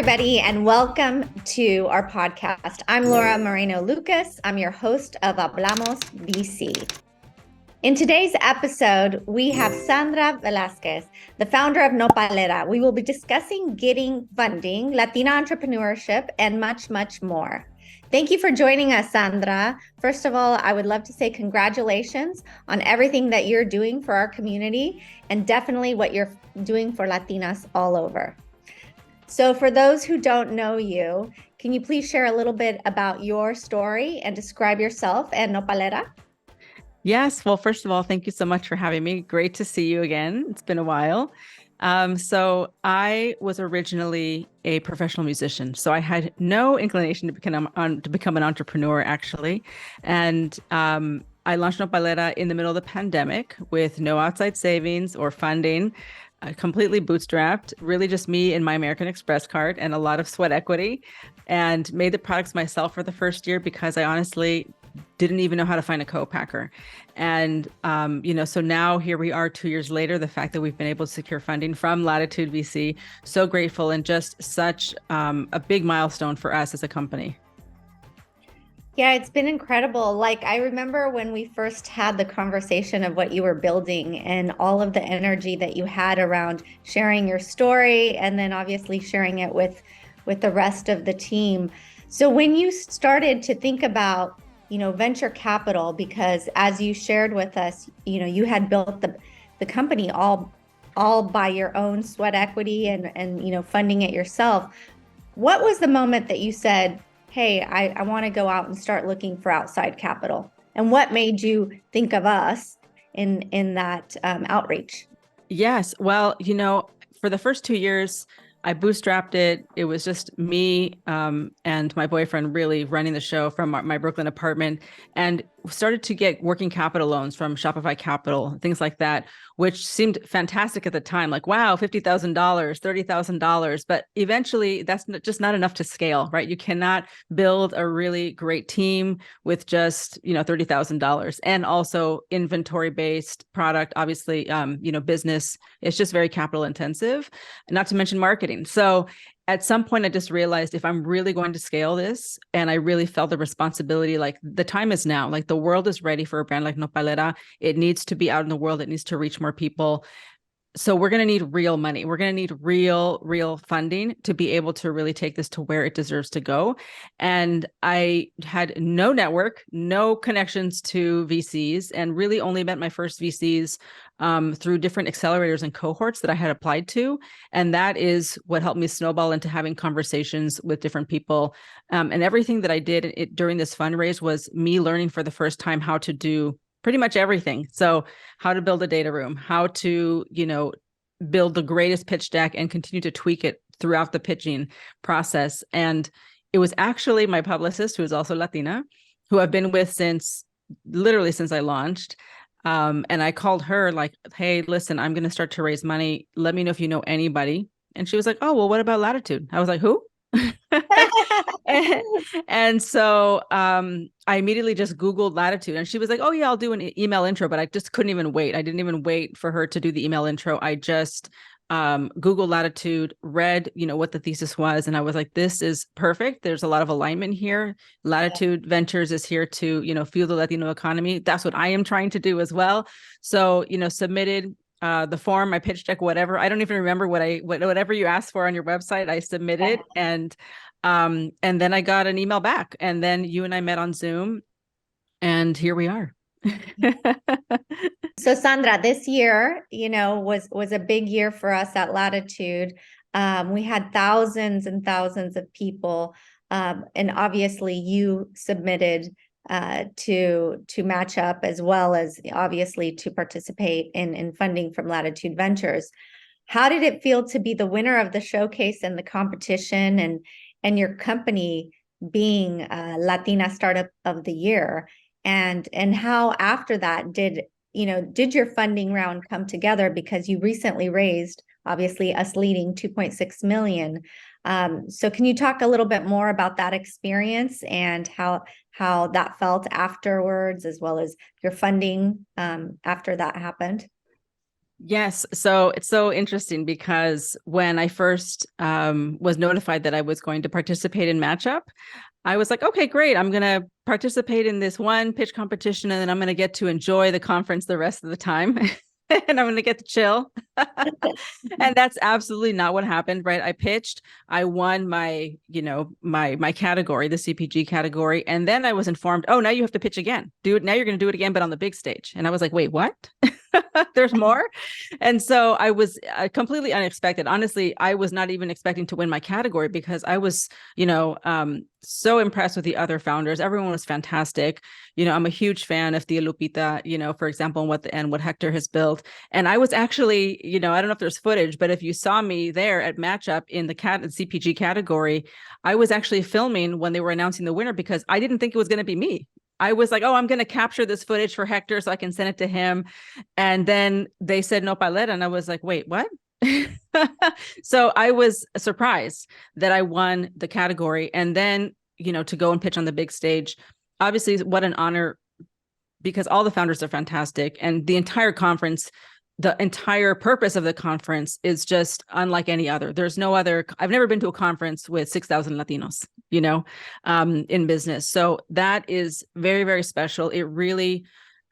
everybody, and welcome to our podcast. I'm Laura Moreno Lucas. I'm your host of Hablamos VC. In today's episode, we have Sandra Velasquez, the founder of NOPALERA. We will be discussing getting funding, Latina entrepreneurship, and much, much more. Thank you for joining us, Sandra. First of all, I would love to say congratulations on everything that you're doing for our community and definitely what you're doing for Latinas all over. So for those who don't know you, can you please share a little bit about your story and describe yourself and NOPALERA? Yes. Well, first of all, thank you so much for having me. Great to see you again. It's been a while. So I was originally a professional musician. So I had no inclination to become an entrepreneur, actually. And I launched NOPALERA in the middle of the pandemic with no outside savings or funding, completely bootstrapped, really just me and my American Express card and a lot of sweat equity, and made the products myself for the first year because I honestly didn't even know how to find a co-packer. And, so now here we are 2 years later, the fact that we've been able to secure funding from L'ATTITUde VC, so grateful and just such a big milestone for us as a company. Yeah, it's been incredible. Like, I remember when we first had the conversation of what you were building and all of the energy that you had around sharing your story and then obviously sharing it with the rest of the team. So when you started to think about venture capital, because as you shared with us, you had built the company all by your own sweat equity and funding it yourself. What was the moment that you said, hey, I want to go out and start looking for outside capital? And what made you think of us in that outreach? Yes. Well, for the first 2 years, I bootstrapped it. It was just me and my boyfriend really running the show from my Brooklyn apartment, and started to get working capital loans from Shopify Capital, things like that, which seemed fantastic at the time. Like, wow, $50,000, $30,000. But eventually that's just not enough to scale, right? You cannot build a really great team with just, $30,000, and also inventory-based product, obviously, business. It's just very capital intensive, not to mention marketing. So at some point, I just realized if I'm really going to scale this, and I really felt the responsibility, like the time is now, like the world is ready for a brand like NOPALERA. It needs to be out in the world. It needs to reach more people. So we're going to need real money. We're going to need real funding to be able to really take this to where it deserves to go. And I had no network, no connections to VCs, and really only met my first VCs through different accelerators and cohorts that I had applied to. And that is what helped me snowball into having conversations with different people. And everything that I did during this fundraise was me learning for the first time how to do pretty much everything. So how to build a data room, how to, build the greatest pitch deck and continue to tweak it throughout the pitching process. And it was actually my publicist, who is also Latina, who I've been with literally since I launched. And I called her like, hey, listen, I'm going to start to raise money. Let me know if you know anybody. And she was like, oh, well, what about L'ATTITUde? I was like, who? And so I immediately just Googled L'ATTITUde, and she was like, oh yeah, I'll do an email intro, but I just couldn't even wait. I didn't even wait for her to do the email intro. I just Googled L'ATTITUde, read, what the thesis was. And I was like, this is perfect. There's a lot of alignment here. L'ATTITUde Ventures is here to, fuel the Latino economy. That's what I am trying to do as well. So, submitted the form, my pitch deck, whatever. I don't even remember whatever you asked for on your website, I submitted. And then I got an email back, and then you and I met on Zoom, and here we are. So Sandra, this year, was a big year for us at L'ATTITUde. We had thousands and thousands of people, and obviously you submitted to match up, as well as obviously to participate in funding from L'ATTITUde Ventures. How did it feel to be the winner of the showcase and the competition, and your company being Latina Startup of the Year? And how after that did your funding round come together? Because you recently raised, obviously us leading, 2.6 million. So can you talk a little bit more about that experience and how that felt afterwards, as well as your funding after that happened? Yes. So it's so interesting because when I first was notified that I was going to participate in Matchup, I was like, okay, great. I'm going to participate in this one pitch competition and then I'm going to get to enjoy the conference the rest of the time. And I'm going to get to chill. And that's absolutely not what happened, right? I pitched, I won my, my category, the CPG category. And then I was informed, oh, now you have to pitch again. Do it. Now you're going to do it again, but on the big stage. And I was like, wait, what? There's more. And so I was completely unexpected. Honestly, I was not even expecting to win my category because I was, so impressed with the other founders. Everyone was fantastic. I'm a huge fan of Tia Lupita, for example, and what Hector has built. And I was actually, I don't know if there's footage, but if you saw me there at Matchup in the CPG category, I was actually filming when they were announcing the winner because I didn't think it was going to be me. I was like, oh, I'm going to capture this footage for Hector so I can send it to him. And then they said Nopalera. And I was like, wait, what? So I was surprised that I won the category. And then, to go and pitch on the big stage, obviously what an honor, because all the founders are fantastic. And the entire conference, the entire purpose of the conference is just unlike any other. There's no other, I've never been to a conference with 6,000 Latinos, in business. So that is very, very special. It really,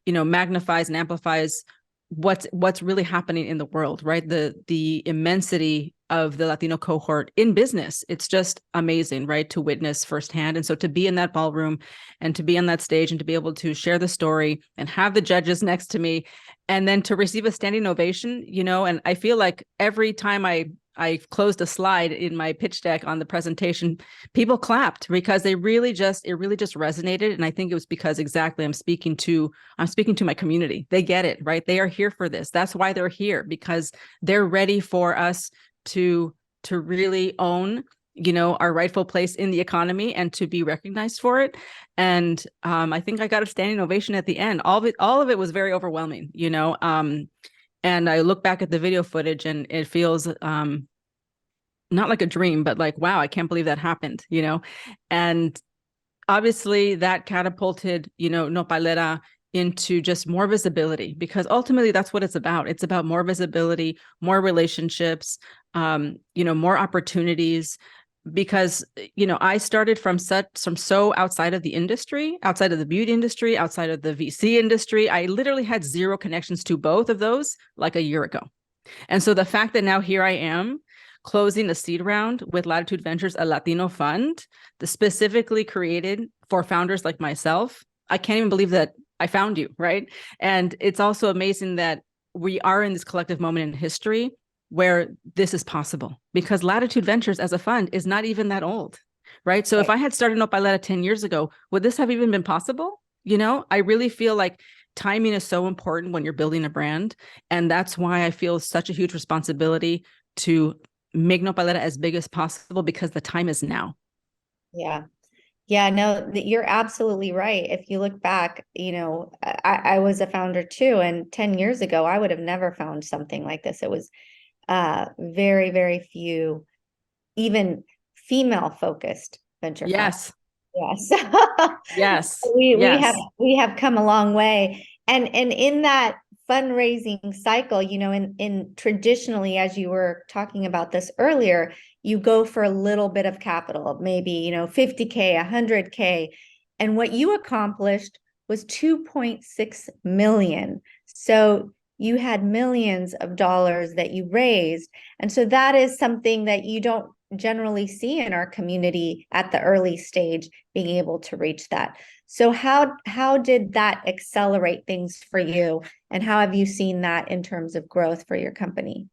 magnifies and amplifies what's really happening in the world, right? The immensity of the Latino cohort in business. It's just amazing, right? To witness firsthand. And so to be in that ballroom and to be on that stage and to be able to share the story and have the judges next to me and then to receive a standing ovation, and I feel like every time I closed a slide in my pitch deck on the presentation, people clapped because it really just resonated. And I think it was because exactly I'm speaking to my community. They get it, right? They are here for this. That's why they're here, because they're ready for us to really own, our rightful place in the economy and to be recognized for it. And I think I got a standing ovation at the end. All of it was very overwhelming, and I look back at the video footage and it feels not like a dream, but like, wow, I can't believe that happened, and obviously that catapulted, Nopalera into just more visibility, because ultimately that's what it's about. It's about more visibility, more relationships, more opportunities, because, I started from so outside of the industry, outside of the beauty industry, outside of the VC industry. I literally had zero connections to both of those like a year ago. And so the fact that now here I am closing a seed round with Latitude Ventures, a Latino fund specifically created for founders like myself, I can't even believe that I found you, right? And it's also amazing that we are in this collective moment in history where this is possible, because Latitude Ventures as a fund is not even that old, right? So if I had started Nopalera 10 years ago, would this have even been possible? I really feel like timing is so important when you're building a brand. And that's why I feel such a huge responsibility to make Nopalera as big as possible, because the time is now. Yeah. Yeah, no, you're absolutely right. If you look back, I was a founder too. And 10 years ago, I would have never found something like this. It was very, very few, even female focused venture funds. Yes. Yes. Yes. We have come a long way. And in that fundraising cycle, in traditionally, as you were talking about this earlier, you go for a little bit of capital, maybe, 50K, 100K. And what you accomplished was 2.6 million. So you had millions of dollars that you raised. And so that is something that you don't generally see in our community at the early stage, being able to reach that. So how did that accelerate things for you? And how have you seen that in terms of growth for your company?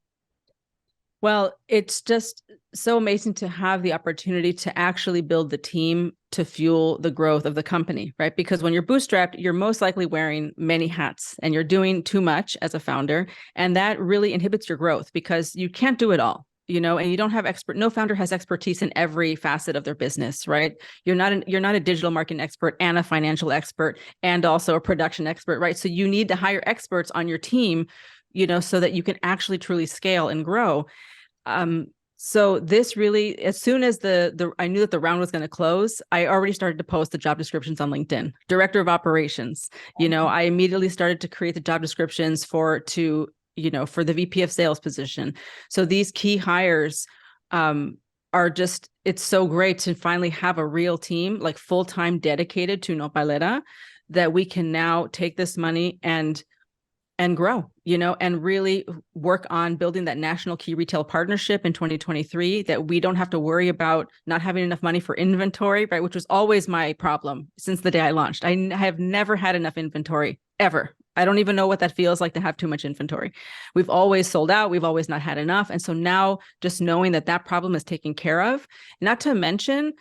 Well, it's just so amazing to have the opportunity to actually build the team to fuel the growth of the company, right? Because when you're bootstrapped, you're most likely wearing many hats and you're doing too much as a founder. And that really inhibits your growth because you can't do it all. And you don't have no founder has expertise in every facet of their business, right? You're not a digital marketing expert and a financial expert and also a production expert, right? So you need to hire experts on your team, so that you can actually truly scale and grow. So this really, as soon as I knew that the round was going to close, I already started to post the job descriptions on LinkedIn. Director of operations, I immediately started to create the job descriptions to for the VP of sales position. So these key hires are just, it's so great to finally have a real team, like full-time dedicated to Nopalera, that we can now take this money and grow, and really work on building that national key retail partnership in 2023, that we don't have to worry about not having enough money for inventory, right? Which was always my problem since the day I launched. I have never had enough inventory, ever. I don't even know what that feels like to have too much inventory. We've always sold out. We've always not had enough. And so now just knowing that that problem is taken care of, not to mention,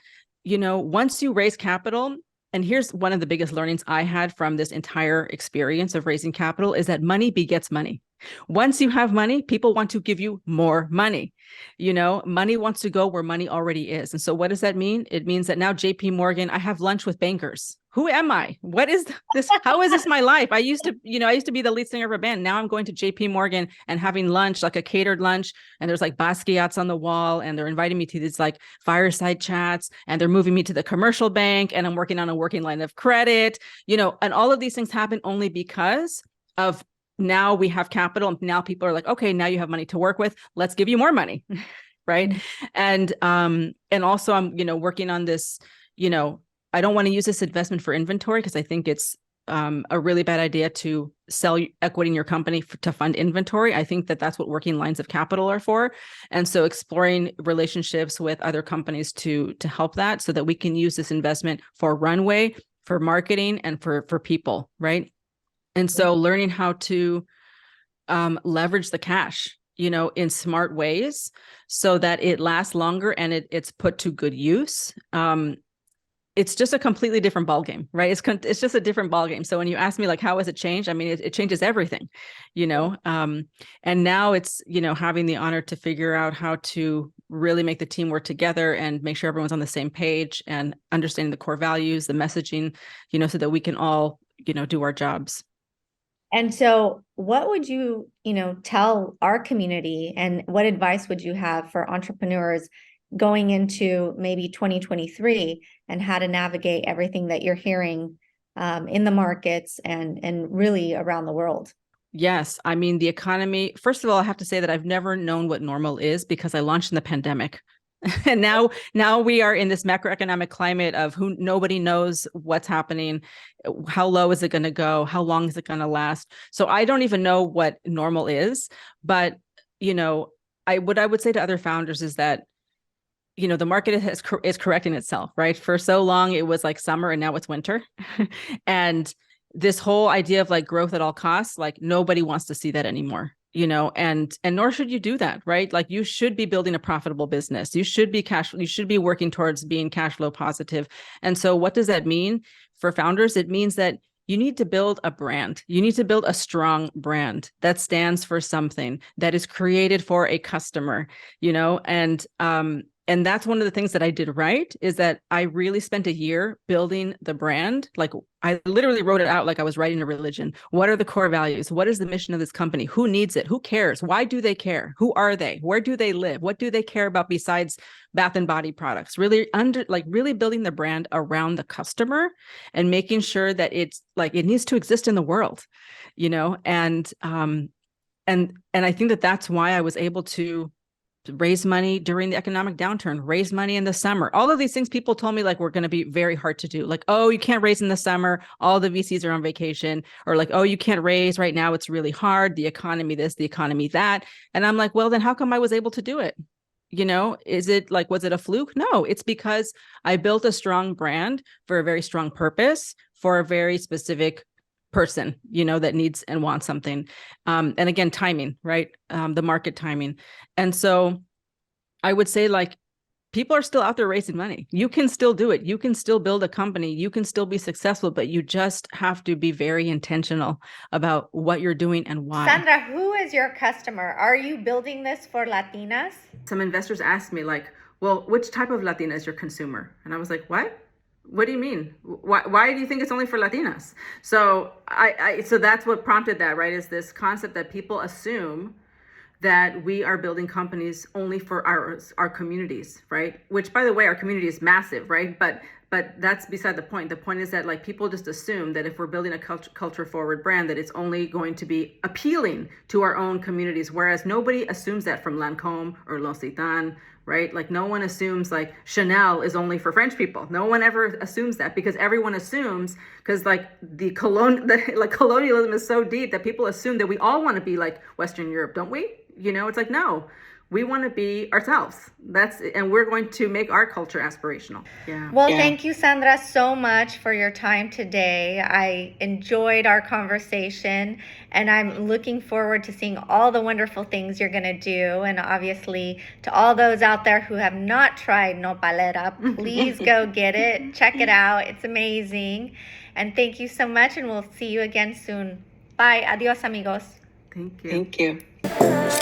once you raise capital, and here's one of the biggest learnings I had from this entire experience of raising capital, is that money begets money. Once you have money, people want to give you more money. Money wants to go where money already is. And so what does that mean? It means that now JP Morgan, I have lunch with bankers. Who am I? What is this? How is this my life? I used to be the lead singer of a band. Now I'm going to JP Morgan and having lunch, like a catered lunch. And there's like Basquiat's on the wall, and they're inviting me to these like fireside chats, and they're moving me to the commercial bank, and I'm working on a working line of credit, and all of these things happen only because of now we have capital, and now people are like, okay, now you have money to work with. Let's give you more money. Right. Mm-hmm. And also I'm, working on this, I don't want to use this investment for inventory, because I think it's a really bad idea to sell equity in your company to fund inventory. I think that that's what working lines of capital are for. And so exploring relationships with other companies to help that, so that we can use this investment for runway, for marketing, and for people. Right. And so learning how to leverage the cash, in smart ways, so that it lasts longer and it's put to good use. It's just a completely different ballgame, right? It's just a different ballgame. So when you ask me, like, how has it changed? I mean, it changes everything, and now it's, having the honor to figure out how to really make the team work together and make sure everyone's on the same page, and understanding the core values, the messaging, so that we can all, do our jobs. And so what would you, tell our community, and what advice would you have for entrepreneurs going into maybe 2023, and how to navigate everything that you're hearing in the markets and really around the world? Yes. I mean, the economy, first of all, I have to say that I've never known what normal is, because I launched in the pandemic. And now we are in this macroeconomic climate of nobody knows what's happening. How low is it going to go? How long is it going to last? So I don't even know what normal is. But, what I would say to other founders is that, the market is correcting itself, right? For so long, it was like summer, and now it's winter. And this whole idea of like growth at all costs, like nobody wants to see that anymore. And nor should you do that, right? Like you should be building a profitable business. You should be working towards being cash flow positive. And so what does that mean for founders? It means that you need to build a brand. You need to build a strong brand that stands for something, that is created for a customer, and that's one of the things that I did right, is that I really spent a year building the brand. Like I literally wrote it out like I was writing a religion. What are the core values? What is the mission of this company? Who needs it? Who cares? Why do they care? Who are they? Where do they live? What do they care about besides bath and body products? Really really building the brand around the customer, and making sure that it's like it needs to exist in the world, and I think that that's why I was able to raise money during the economic downturn, raise money in the summer. All of these things people told me like were going to be very hard to do. Like, oh, you can't raise in the summer. All the VCs are on vacation. Or like, oh, you can't raise right now. It's really hard. The economy this, the economy that. And I'm like, well, then how come I was able to do it? Was it a fluke? No, it's because I built a strong brand for a very strong purpose, for a very specific person, that needs and wants something. And again, timing, right? The market timing. And so I would say like, people are still out there raising money. You can still do it. You can still build a company. You can still be successful, but you just have to be very intentional about what you're doing and why. Sandra, who is your customer? Are you building this for Latinas? Some investors asked me like, well, which type of Latina is your consumer? And I was like, what do you mean? Why do you think it's only for Latinas? So so that's what prompted that, right? Is this concept that people assume that we are building companies only for our communities, right? Which, by the way, our community is massive, right? But but that's beside the point. The point is that like people just assume that if we're building a culture forward brand, that it's only going to be appealing to our own communities, whereas nobody assumes that from Lancome or L'Occitane, right? Like no one assumes like Chanel is only for French people. No one ever assumes that, because everyone assumes, because like colonialism is so deep that people assume that we all want to be like Western Europe, don't we? You know, it's like, no, we want to be ourselves. And we're going to make our culture aspirational. Yeah. Well, thank you, Sandra, so much for your time today. I enjoyed our conversation, and I'm looking forward to seeing all the wonderful things you're going to do. And obviously, to all those out there who have not tried Nopalera, please go get it. Check it out. It's amazing. And thank you so much, and we'll see you again soon. Bye. Adios, amigos. Thank you. Thank you.